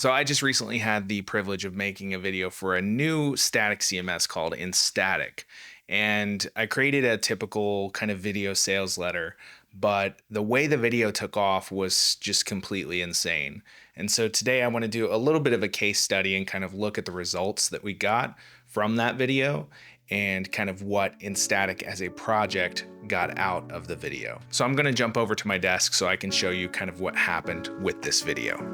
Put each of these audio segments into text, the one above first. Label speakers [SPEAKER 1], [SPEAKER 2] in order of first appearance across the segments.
[SPEAKER 1] So I just recently had the privilege of making a video for a new static CMS called Instatic. And I created a typical kind of video sales letter, but the way the video took off was just completely insane. And so today I want to do a little bit of a case study and kind of look at the results that we got from that video and kind of what Instatic as a project got out of the video. So I'm going to jump over to my desk so I can show you kind of what happened with this video.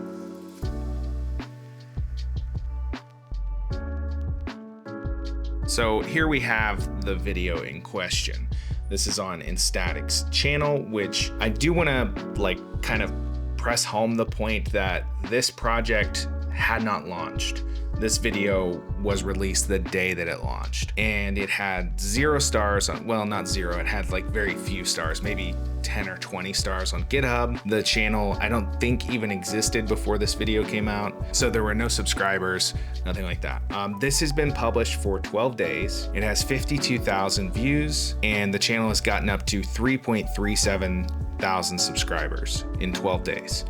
[SPEAKER 1] So here we have the video in question. This is on Instatic's channel, which I do want to kind of press home the point that this project had not launched. This video was released the day that it launched, and it had 0 stars on, well, not 0, it had like very few stars, maybe 10 or 20 stars on GitHub. The channel, I don't think even existed before this video came out. So there were no subscribers, nothing like that. This has been published for 12 days. It has 52,000 views, and the channel has gotten up to 3.37 thousand subscribers in 12 days.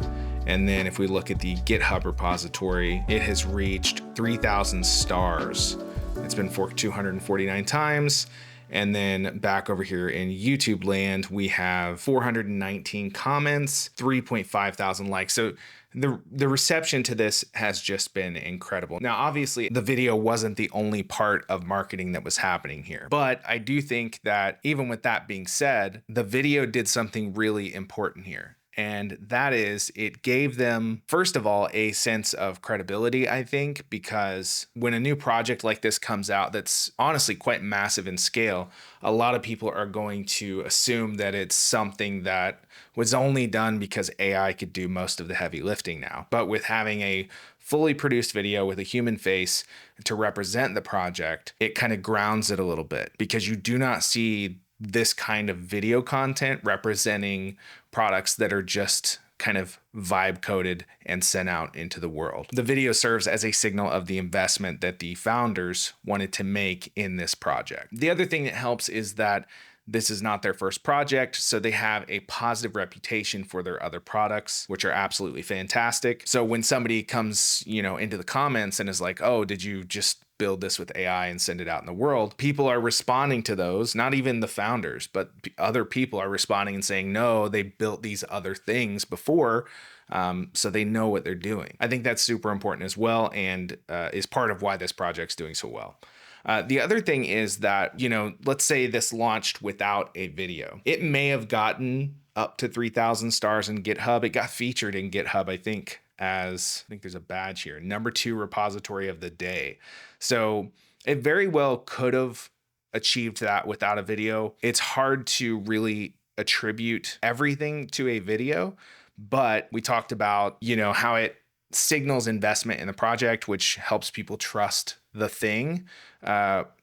[SPEAKER 1] And then if we look at the GitHub repository, it has reached 3,000 stars. It's been forked 249 times. And then back over here in YouTube land, we have 419 comments, 3.5 thousand likes. So the reception to this has just been incredible. Now, obviously, the video wasn't the only part of marketing that was happening here, but I do think that even with that being said, the video did something really important here. And that is, it gave them, first of all, a sense of credibility, I think, because when a new project like this comes out that's honestly quite massive in scale, a lot of people are going to assume that it's something that was only done because AI could do most of the heavy lifting now. But with having a fully produced video with a human face to represent the project, it kind of grounds it a little bit, because you do not see this kind of video content representing products that are just kind of vibe coded and sent out into the world. The video serves as a signal of the investment that the founders wanted to make in this project. The other thing that helps is that this is not their first project, so they have a positive reputation for their other products, which are absolutely fantastic. So when somebody comes, into the comments and is like, "Oh, did you just build this with AI and send it out in the world?" People are responding to those, not even the founders, but other people are responding and saying, "No, they built these other things before." So they know what they're doing. I think that's super important as well, and is part of why this project's doing so well. The other thing is that, let's say this launched without a video. It may have gotten up to 3,000 stars in GitHub. It got featured in GitHub, I think there's a badge here, #2 repository of the day. So it very well could have achieved that without a video. It's hard to really attribute everything to a video, but we talked about, how it signals investment in the project, which helps people trust the thing.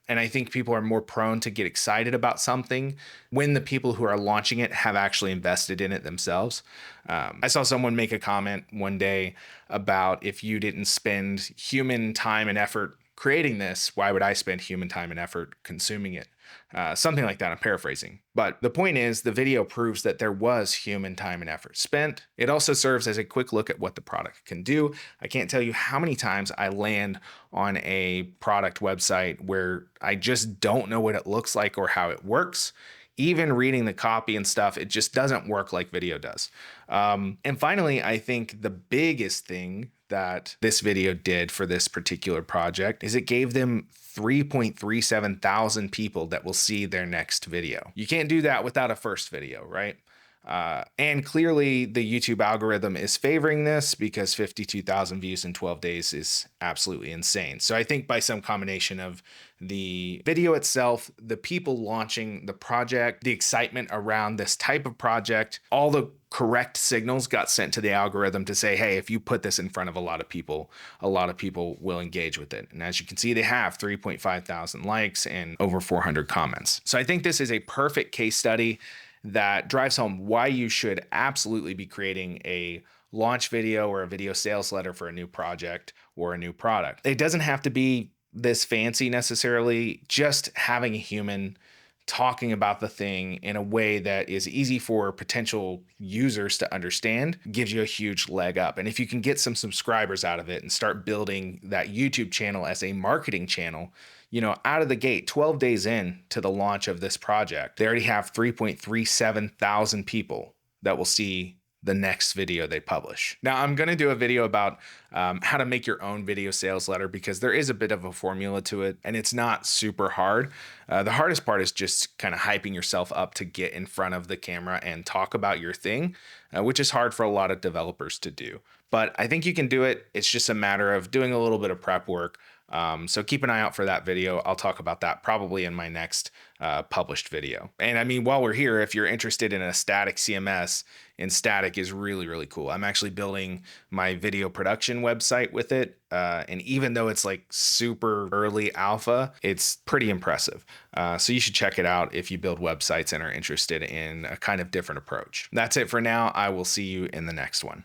[SPEAKER 1] And I think people are more prone to get excited about something when the people who are launching it have actually invested in it themselves. I saw someone make a comment one day about, if you didn't spend human time and effort creating this, why would I spend human time and effort consuming it? Something like that, I'm paraphrasing. But the point is, the video proves that there was human time and effort spent. It also serves as a quick look at what the product can do. I can't tell you how many times I land on a product website where I just don't know what it looks like or how it works. Even reading the copy and stuff, it just doesn't work like video does. And finally, I think the biggest thing that this video did for this particular project is it gave them 3.37 thousand people that will see their next video. You can't do that without a first video, right? And clearly the YouTube algorithm is favoring this, because 52,000 views in 12 days is absolutely insane. So I think by some combination of the video itself, the people launching the project, the excitement around this type of project, all the correct signals got sent to the algorithm to say, hey, if you put this in front of a lot of people will engage with it. And as you can see, they have 3.5 thousand likes and over 400 comments. So I think this is a perfect case study that drives home why you should absolutely be creating a launch video or a video sales letter for a new project or a new product. It doesn't have to be this fancy necessarily. Just having a human talking about the thing in a way that is easy for potential users to understand gives you a huge leg up. And if you can get some subscribers out of it and start building that YouTube channel as a marketing channel, out of the gate, 12 days in to the launch of this project, they already have 3.37 thousand people that will see the next video they publish. Now, I'm going to do a video about how to make your own video sales letter, because there is a bit of a formula to it and it's not super hard. The hardest part is just kind of hyping yourself up to get in front of the camera and talk about your thing, which is hard for a lot of developers to do. But I think you can do it. It's just a matter of doing a little bit of prep work. So keep an eye out for that video. I'll talk about that probably in my next published video. And I mean, while we're here, if you're interested in a static CMS, Instatic is really, really cool. I'm actually building my video production website with it. And even though it's like super early alpha, it's pretty impressive. So you should check it out if you build websites and are interested in a kind of different approach. That's it for now. I will see you in the next one.